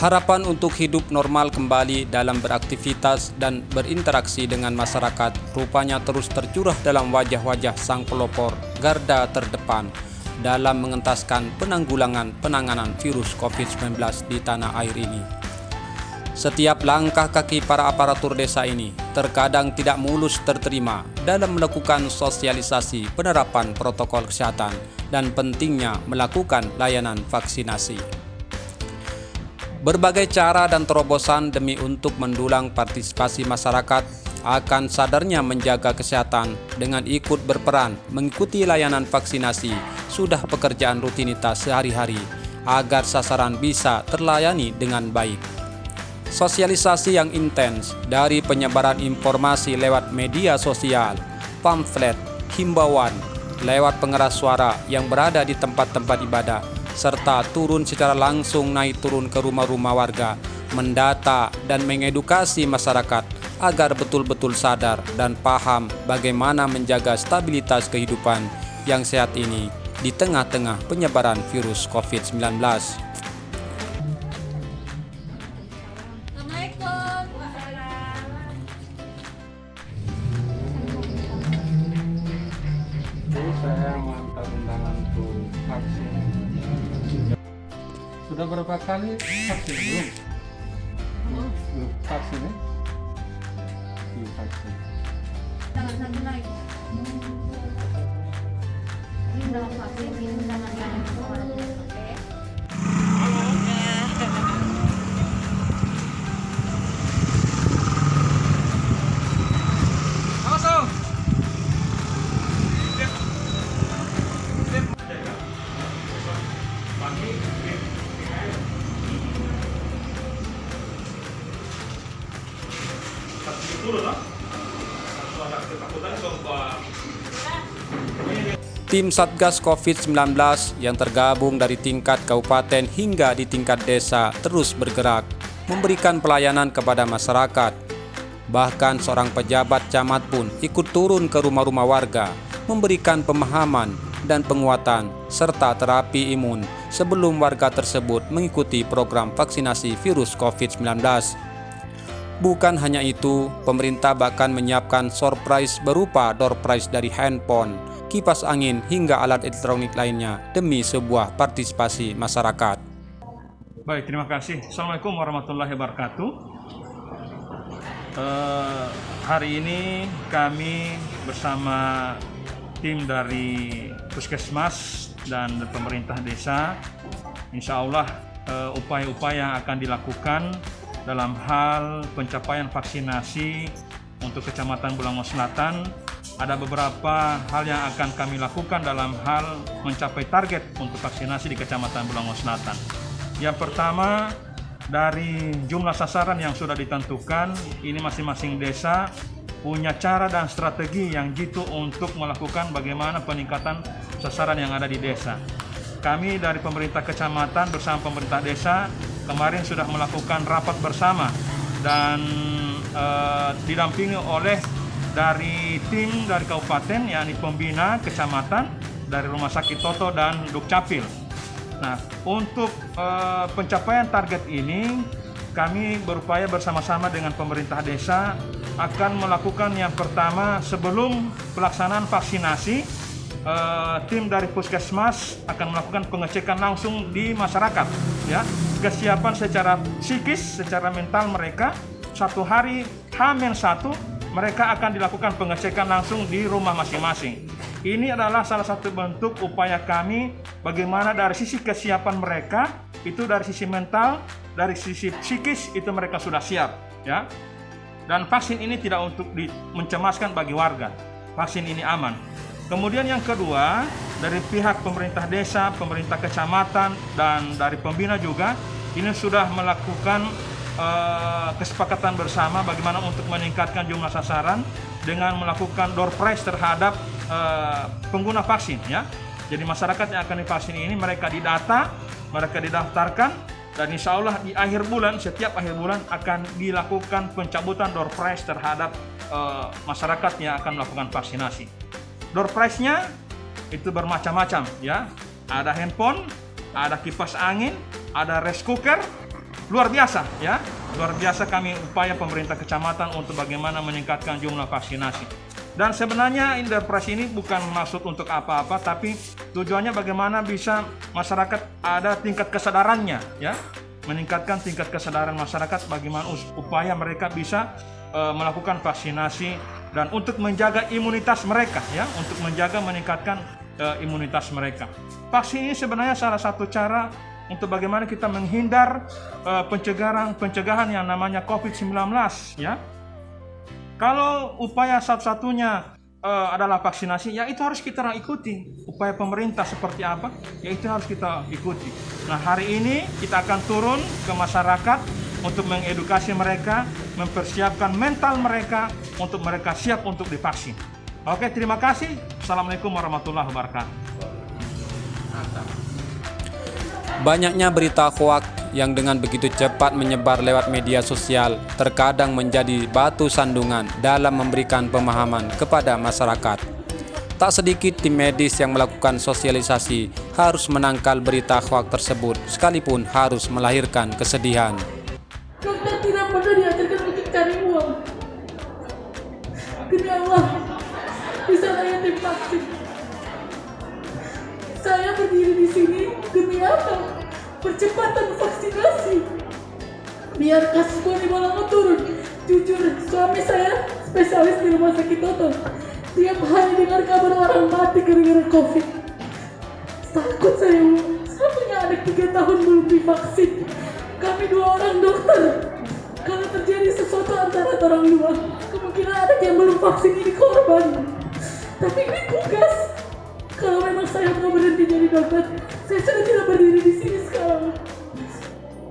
Harapan untuk hidup normal kembali dalam beraktivitas dan berinteraksi dengan masyarakat rupanya terus tercurah dalam wajah-wajah sang pelopor garda terdepan dalam mengentaskan penanganan virus COVID-19 di tanah air ini. Setiap langkah kaki para aparatur desa ini terkadang tidak mulus terterima dalam melakukan sosialisasi penerapan protokol kesehatan dan pentingnya melakukan layanan vaksinasi. Berbagai cara dan terobosan demi untuk mendulang partisipasi masyarakat akan sadarnya menjaga kesehatan dengan ikut berperan mengikuti layanan vaksinasi sudah pekerjaan rutinitas sehari-hari agar sasaran bisa terlayani dengan baik. Sosialisasi yang intens dari penyebaran informasi lewat media sosial, pamflet, himbauan, lewat pengeras suara yang berada di tempat-tempat ibadah, serta turun secara langsung naik turun ke rumah-rumah warga, mendata dan mengedukasi masyarakat agar betul-betul sadar dan paham bagaimana menjaga stabilitas kehidupan yang sehat ini di tengah-tengah penyebaran virus COVID-19. Saya mengantar undangan untuk vaksin. Sudah berapa kali vaksin? Belum vaksin ya? Belum vaksin. Jangan satu lagi. Ini dalam vaksin, ini jangan oke. Tim Satgas COVID-19 yang tergabung dari tingkat kabupaten hingga di tingkat desa terus bergerak, memberikan pelayanan kepada masyarakat. Bahkan seorang pejabat camat pun ikut turun ke rumah-rumah warga, memberikan pemahaman dan penguatan serta terapi imun sebelum warga tersebut mengikuti program vaksinasi virus COVID-19. Bukan hanya itu, pemerintah bahkan menyiapkan surprise berupa door prize dari handphone, kipas angin hingga alat elektronik lainnya demi sebuah partisipasi masyarakat. Baik, terima kasih. Assalamualaikum warahmatullahi wabarakatuh. Hari ini kami bersama tim dari Puskesmas dan pemerintah desa, insya Allah upaya-upaya yang akan dilakukan dalam hal pencapaian vaksinasi untuk Kecamatan Bulangong Selatan. Ada beberapa hal yang akan kami lakukan dalam hal mencapai target untuk vaksinasi di Kecamatan Bulangong Selatan. Yang pertama, dari jumlah sasaran yang sudah ditentukan, ini masing-masing desa punya cara dan strategi yang jitu untuk melakukan bagaimana peningkatan sasaran yang ada di desa. Kami dari pemerintah kecamatan bersama pemerintah desa kemarin sudah melakukan rapat bersama dan didampingi oleh dari tim dari kabupaten, yakni pembina kecamatan dari Rumah Sakit Toto dan Dukcapil. Nah, untuk pencapaian target ini, kami berupaya bersama-sama dengan pemerintah desa akan melakukan yang pertama sebelum pelaksanaan vaksinasi, tim dari Puskesmas akan melakukan pengecekan langsung di masyarakat, ya, kesiapan secara psikis, secara mental mereka. Satu hari H-1 mereka akan dilakukan pengecekan langsung di rumah masing-masing. Ini adalah salah satu bentuk upaya kami bagaimana dari sisi kesiapan mereka, itu dari sisi mental, dari sisi psikis itu mereka sudah siap, ya. Dan vaksin ini tidak untuk mencemaskan bagi warga. Vaksin ini aman. Kemudian yang kedua, dari pihak pemerintah desa, pemerintah kecamatan, dan dari pembina juga, ini sudah melakukan kesepakatan bersama bagaimana untuk meningkatkan jumlah sasaran dengan melakukan door prize terhadap pengguna vaksin, ya. Jadi masyarakat yang akan divaksin ini mereka didata, mereka didaftarkan, dan insya Allah di akhir bulan, setiap akhir bulan akan dilakukan pencabutan door prize terhadap masyarakat yang akan melakukan vaksinasi. Door prize-nya itu bermacam-macam, ya. Ada handphone, ada kipas angin, ada rice cooker, luar biasa ya. Luar biasa kami upaya pemerintah kecamatan untuk bagaimana meningkatkan jumlah vaksinasi. Dan sebenarnya Inderpres ini bukan maksud untuk apa-apa, tapi tujuannya bagaimana bisa masyarakat ada tingkat kesadarannya ya. Meningkatkan tingkat kesadaran masyarakat bagaimana upaya mereka bisa melakukan vaksinasi dan untuk menjaga imunitas mereka ya, untuk menjaga meningkatkan imunitas mereka. Vaksin ini sebenarnya salah satu cara untuk bagaimana kita menghindar pencegahan yang namanya COVID-19 ya. Kalau upaya satu-satunya adalah vaksinasi, ya itu harus kita ikuti. Upaya pemerintah seperti apa, ya itu harus kita ikuti. Nah, hari ini kita akan turun ke masyarakat untuk mengedukasi mereka, mempersiapkan mental mereka untuk mereka siap untuk divaksin. Oke, terima kasih. Assalamualaikum warahmatullahi wabarakatuh. Banyaknya berita hoak yang dengan begitu cepat menyebar lewat media sosial terkadang menjadi batu sandungan dalam memberikan pemahaman kepada masyarakat. Tak sedikit tim medis yang melakukan sosialisasi harus menangkal berita hoak tersebut sekalipun harus melahirkan kesedihan. Dokter tidak pernah diajarkan untuk cari uang. Demi Allah, bisa saya divaksin. Saya berdiri di sini demi apa? Percepatan vaksinasi. Biar kasus Boni Bolango turun. Jujur, suami saya spesialis di rumah sakit Toto. Tiap hari dengar kabar orang mati gara-gara COVID. Takut saya punya anak 3 tahun belum divaksin. Kami 2 orang dokter. Kalau terjadi sesuatu antara orang luar, kemungkinan anak yang belum vaksin ini korban. Tapi ini tugas. Kalau memang saya mau berhenti jadi dokter, saya sudah tidak berdiri di sini sekarang.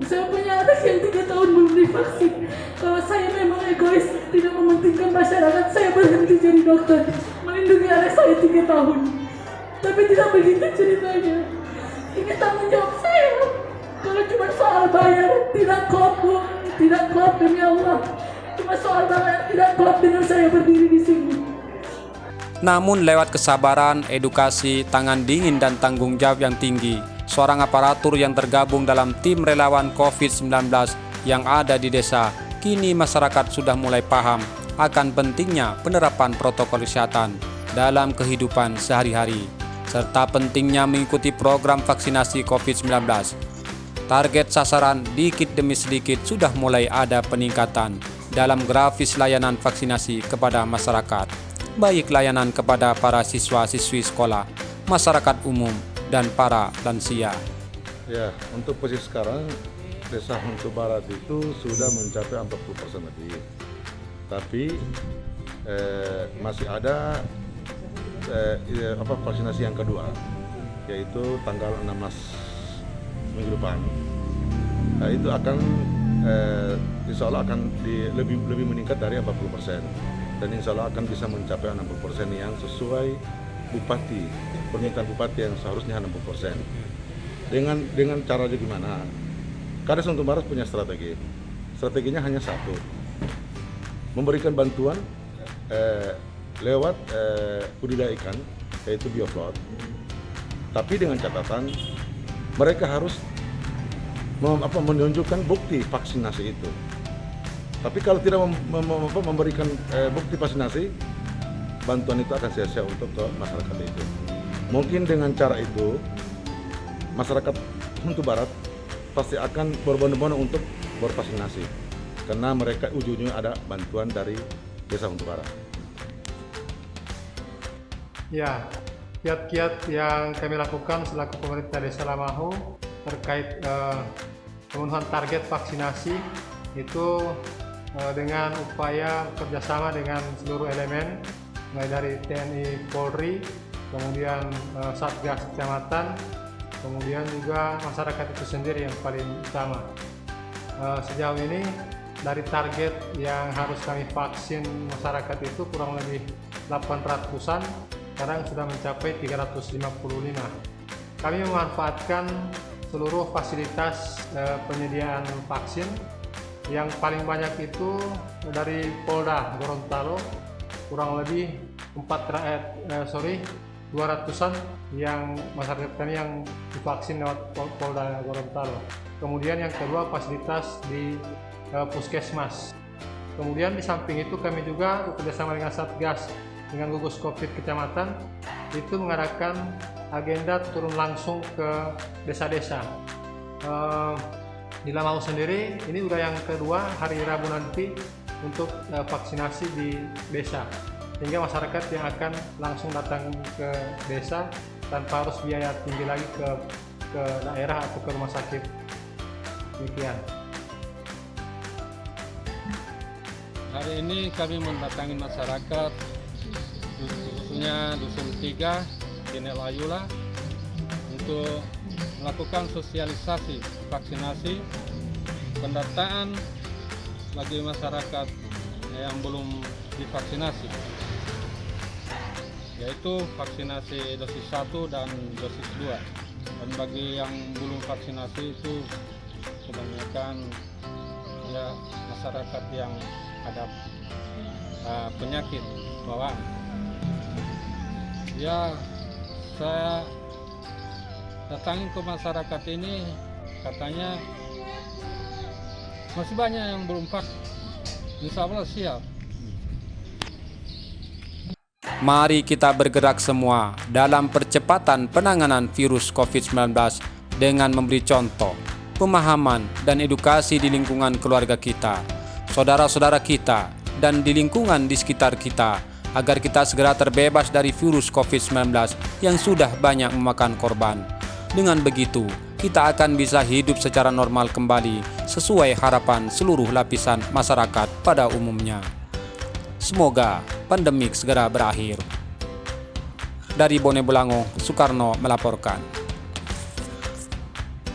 Saya punya anak yang 3 tahun belum divaksin. Kalau saya memang egois, tidak mementingkan masyarakat, saya berhenti jadi dokter, melindungi anak saya 3 tahun. Tapi tidak begitu ceritanya. Ini tanggung jawab saya. Kalau cuma soal bayar, tidak klop, Bu. Tidak klop demi Allah. Cuma soal bayar, tidak klop dengan saya berdiri di sini. Namun lewat kesabaran, edukasi, tangan dingin dan tanggung jawab yang tinggi, seorang aparatur yang tergabung dalam tim relawan COVID-19 yang ada di desa, kini masyarakat sudah mulai paham akan pentingnya penerapan protokol kesehatan dalam kehidupan sehari-hari, serta pentingnya mengikuti program vaksinasi COVID-19. Target sasaran dikit demi sedikit sudah mulai ada peningkatan dalam grafis layanan vaksinasi kepada masyarakat, baik layanan kepada para siswa-siswi sekolah, masyarakat umum, dan para lansia. Ya, untuk posisi sekarang, Desa Huntu Barat itu sudah mencapai 40% lebih. Tapi masih ada vaksinasi yang kedua, yaitu tanggal 16 minggu depan. Nah, itu akan insya Allah akan lebih meningkat dari 40%. Dan insya Allah akan bisa mencapai 60% yang sesuai bupati, permintaan bupati yang seharusnya 60%. Dengan caranya gimana? Kades Huntu Barat punya strategi. Strateginya hanya satu, memberikan bantuan lewat budidaya ikan, yaitu bioflot. Tapi dengan catatan mereka harus menunjukkan bukti vaksinasi itu. Tapi kalau tidak memberikan bukti vaksinasi, bantuan itu akan sia-sia untuk ke masyarakat itu. Mungkin dengan cara itu, masyarakat Huntu Barat pasti akan berbondong-bondong untuk bervaksinasi. Karena mereka ujungnya ada bantuan dari Desa Huntu Barat. Ya, kiat-kiat yang kami lakukan selaku pemerintah Desa Lamahu terkait pemenuhan target vaksinasi itu dengan upaya kerjasama dengan seluruh elemen, mulai dari TNI, Polri, kemudian Satgas Kecamatan, kemudian juga masyarakat itu sendiri yang paling utama. Sejauh ini dari target yang harus kami vaksin masyarakat itu kurang lebih 800-an, sekarang sudah mencapai 355. Kami memanfaatkan seluruh fasilitas penyediaan vaksin. Yang paling banyak itu dari Polda Gorontalo, kurang lebih 200-an yang masyarakat kami yang divaksin lewat Polda Gorontalo. kemudian yang kedua fasilitas di puskesmas. Kemudian di samping itu kami juga bekerjasama dengan Satgas, dengan gugus COVID kecamatan, itu mengadakan agenda turun langsung ke desa-desa. Di Lamau sendiri, ini udah yang kedua hari Rabu nanti untuk vaksinasi di desa. Sehingga masyarakat yang akan langsung datang ke desa tanpa harus biaya tinggi lagi ke daerah atau ke rumah sakit. Demikian. Hari ini kami mendatangi masyarakat, khususnya Dusun 3, Kinel Ayula, untuk melakukan sosialisasi vaksinasi, pendataan bagi masyarakat yang belum divaksinasi, yaitu vaksinasi dosis 1 dan dosis 2. Dan bagi yang belum vaksinasi itu kebanyakan ya masyarakat yang ada penyakit bawaan. Ya, saya datangin ke masyarakat ini, katanya masih banyak yang belum vaksin. Insya Allah siap. Mari kita bergerak semua dalam percepatan penanganan virus COVID-19 dengan memberi contoh, pemahaman, dan edukasi di lingkungan keluarga kita, saudara-saudara kita, dan di lingkungan di sekitar kita, agar kita segera terbebas dari virus COVID-19 yang sudah banyak memakan korban. Dengan begitu, kita akan bisa hidup secara normal kembali sesuai harapan seluruh lapisan masyarakat pada umumnya. Semoga pandemik segera berakhir. Dari Bone Bolango, Soekarno melaporkan.